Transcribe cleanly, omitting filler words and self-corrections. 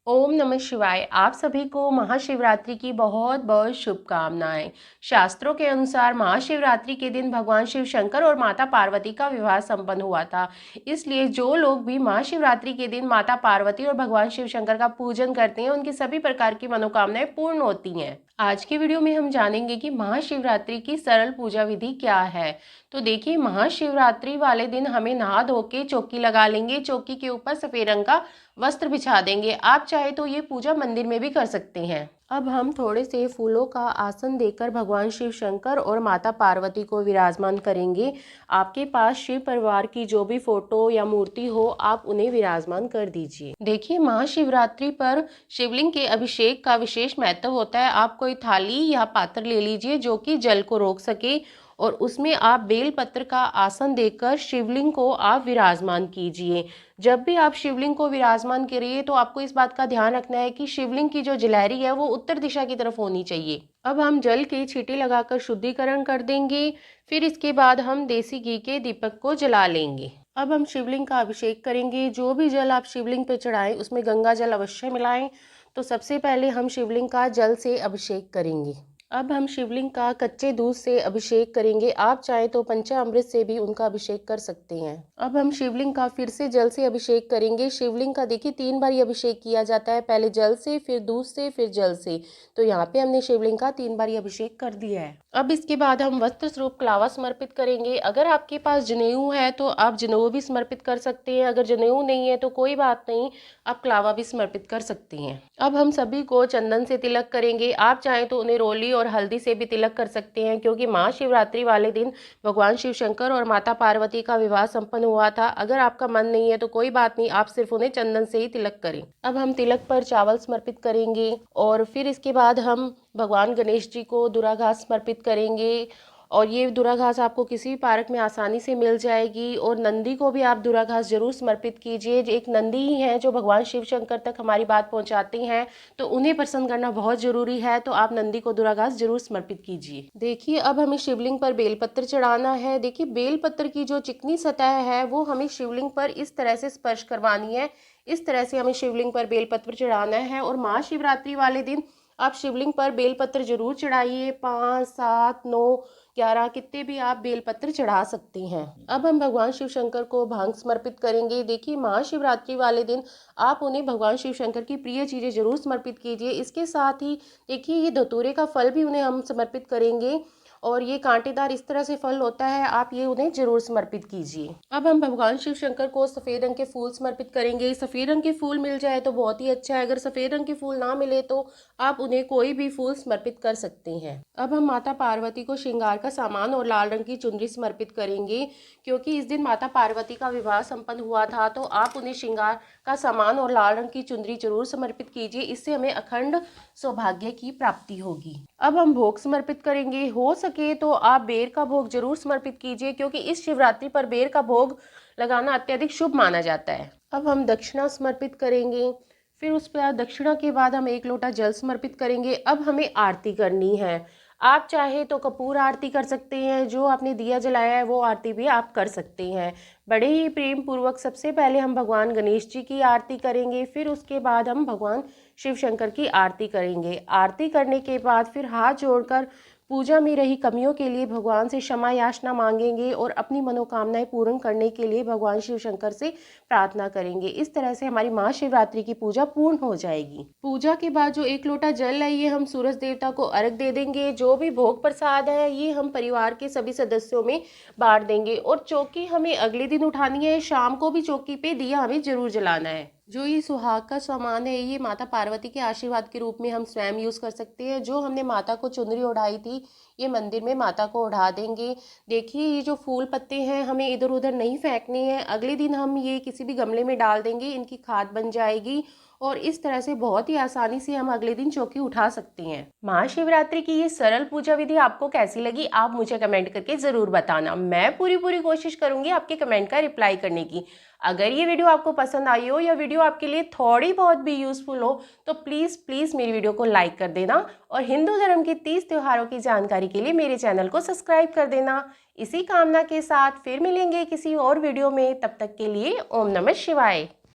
ओम नमः शिवाय। आप सभी को महाशिवरात्रि की बहुत बहुत शुभकामनाएं। शास्त्रों के अनुसार महाशिवरात्रि के दिन भगवान शिव शंकर और माता पार्वती का विवाह संपन्न हुआ था। इसलिए जो लोग भी महाशिवरात्रि के दिन माता पार्वती और भगवान शिव शंकर का पूजन करते हैं उनकी सभी प्रकार की मनोकामनाएं पूर्ण होती हैं। आज की वीडियो में हम जानेंगे कि महाशिवरात्रि की सरल पूजा विधि क्या है। तो देखिए, महाशिवरात्रि वाले दिन हमें नहा धो के चौकी लगा लेंगे। चौकी के ऊपर सफेद रंग का वस्त्र बिछा देंगे। आप चाहे तो ये पूजा मंदिर में भी कर सकते हैं। अब हम थोड़े से फूलों का आसन देकर भगवान शिव शंकर और माता पार्वती को विराजमान करेंगे। आपके पास शिव परिवार की जो भी फोटो या मूर्ति हो, आप उन्हें विराजमान कर दीजिए। देखिए, महाशिवरात्रि पर शिवलिंग के अभिषेक का विशेष महत्व होता है। आप कोई थाली या पात्र ले लीजिए जो कि जल को रोक सके और उसमें आप बेल पत्र का आसन देकर शिवलिंग को आप विराजमान कीजिए। जब भी आप शिवलिंग को विराजमान करिए तो आपको इस बात का ध्यान रखना है कि शिवलिंग की जो जलहरी है वो उत्तर दिशा की तरफ होनी चाहिए। अब हम जल के छींटे लगाकर शुद्धिकरण कर देंगे। फिर इसके बाद हम देसी घी के दीपक को जला लेंगे। अब हम शिवलिंग का अभिषेक करेंगे। जो भी जल आप शिवलिंग पे चढ़ाएं उसमें गंगा जल अवश्य मिलाएं। तो सबसे पहले हम शिवलिंग का जल से अभिषेक करेंगे। अब हम शिवलिंग का कच्चे दूध से अभिषेक करेंगे। आप चाहे तो पंचामृत से भी उनका अभिषेक कर सकते हैं। अब हम शिवलिंग का फिर से जल से अभिषेक करेंगे। शिवलिंग का देखिए 3 बार अभिषेक किया जाता है, पहले जल से, फिर दूध से, फिर जल से। तो यहाँ पे हमने शिवलिंग का 3 बार अभिषेक कर दिया है। अब इसके बाद हम वस्त्र स्वरूप कलावा समर्पित करेंगे। अगर आपके पास जनेऊ है तो आप जनेऊ भी समर्पित कर सकते हैं। अगर जनेऊ नहीं है तो कोई बात नहीं, आप कलावा भी समर्पित कर सकते हैं। अब हम सभी को चंदन से तिलक करेंगे। आप चाहें तो उन्हें रोली और हल्दी से भी तिलक कर सकते हैं, क्योंकि महाशिवरात्रि वाले दिन भगवान शिव शंकर और माता पार्वती का विवाह संपन्न हुआ था। अगर आपका मन नहीं है तो कोई बात नहीं, आप सिर्फ उन्हें चंदन से ही तिलक करें। अब हम तिलक पर चावल समर्पित करेंगे और फिर इसके बाद हम भगवान गणेश जी को धूरा घास समर्पित करेंगे। और ये धूरा घास आपको किसी भी पार्क में आसानी से मिल जाएगी। और नंदी को भी आप धूरा घास जरूर समर्पित कीजिए। एक नंदी ही है जो भगवान शिव शंकर तक हमारी बात पहुंचाते हैं, तो उन्हें प्रसन्न करना बहुत जरूरी है। तो आप नंदी को धूरा घास जरूर समर्पित कीजिए। देखिए, अब हमें शिवलिंग पर बेलपत्र चढ़ाना है। देखिए, बेलपत्र की जो चिकनी सतह है वो हमें शिवलिंग पर इस तरह से स्पर्श करवानी है। इस तरह से हमें शिवलिंग पर बेलपत्र चढ़ाना है। और महाशिवरात्रि वाले दिन आप शिवलिंग पर बेलपत्र जरूर चढ़ाइए। 5, 7, 9, 11 कितने भी आप बेलपत्र चढ़ा सकते हैं। अब हम भगवान शिव शंकर को भांग समर्पित करेंगे। देखिए, महाशिवरात्रि वाले दिन आप उन्हें भगवान शिव शंकर की प्रिय चीजें जरूर समर्पित कीजिए। इसके साथ ही देखिए, ये धतूरे का फल भी उन्हें हम समर्पित करेंगे। और ये कांटेदार इस तरह से फल होता है, आप ये उन्हें जरूर समर्पित कीजिए। अब हम भगवान शिव शंकर को सफेद रंग के फूल समर्पित करेंगे। सफेद रंग के फूल मिल जाए तो बहुत ही अच्छा है। अगर सफेद रंग के फूल ना मिले तो आप उन्हें कोई भी फूल समर्पित कर सकते हैं। अब हम माता पार्वती को श्रृंगार का सामान और लाल रंग की चुनरी समर्पित करेंगे, क्योंकि इस दिन माता पार्वती का विवाह संपन्न हुआ था। तो आप उन्हें श्रृंगार का सामान और लाल रंग की चुनरी जरूर समर्पित कीजिए। इससे हमें अखंड सौभाग्य की प्राप्ति होगी। अब हम भोग समर्पित करेंगे। हो सके तो आप बेर का भोग जरूर समर्पित कीजिए, क्योंकि इस शिवरात्रि पर बेर का भोग लगाना अत्यधिक शुभ माना जाता है। अब हम दक्षिणा समर्पित करेंगे। फिर उस पर दक्षिणा के बाद हम 1 लोटा जल समर्पित करेंगे। अब हमें आरती करनी है। आप चाहे तो कपूर आरती कर सकते हैं, जो आपने दिया जलाया है वो आरती भी आप कर सकते हैं। बड़े ही प्रेम पूर्वक सबसे पहले हम भगवान गणेश जी की आरती करेंगे। फिर उसके बाद हम भगवान शिव शंकर की आरती करेंगे। आरती करने के बाद फिर हाथ जोड़कर पूजा में रही कमियों के लिए भगवान से क्षमा याचना मांगेंगे और अपनी मनोकामनाएं पूर्ण करने के लिए भगवान शिव शंकर से प्रार्थना करेंगे। इस तरह से हमारी महाशिवरात्रि की पूजा पूर्ण हो जाएगी। पूजा के बाद जो 1 लोटा जल है ये हम सूरज देवता को अर्घ दे देंगे। जो भी भोग प्रसाद है ये हम परिवार के सभी सदस्यों में बांट देंगे। और चौकी हमें अगले दिन उठानी है। शाम को भी चौकी पे दिया हमें जरूर जलाना है। जो ये सुहाग का सामान है ये माता पार्वती के आशीर्वाद के रूप में हम स्वयं यूज कर सकते हैं। जो हमने माता को चुनरी ओढ़ाई थी ये मंदिर में माता को ओढ़ा देंगे। देखिए, ये जो फूल पत्ते हैं हमें इधर उधर नहीं फेंकने हैं। अगले दिन हम ये किसी भी गमले में डाल देंगे, इनकी खाद बन जाएगी। और इस तरह से बहुत ही आसानी से हम अगले दिन चौकी उठा सकते हैं। महाशिवरात्रि की ये सरल पूजा विधि आपको कैसी लगी, आप मुझे कमेंट करके जरूर बताना। मैं पूरी कोशिश करूंगी आपके कमेंट का रिप्लाई करने की। अगर ये वीडियो आपको पसंद आई हो या वीडियो आपके लिए थोड़ी बहुत भी यूजफुल हो तो प्लीज मेरी वीडियो को लाइक कर देना और हिंदू धर्म के 30 त्योहारों की जानकारी के लिए मेरे चैनल को सब्सक्राइब कर देना। इसी कामना के साथ फिर मिलेंगे किसी और वीडियो में। तब तक के लिए ओम नमः शिवाय।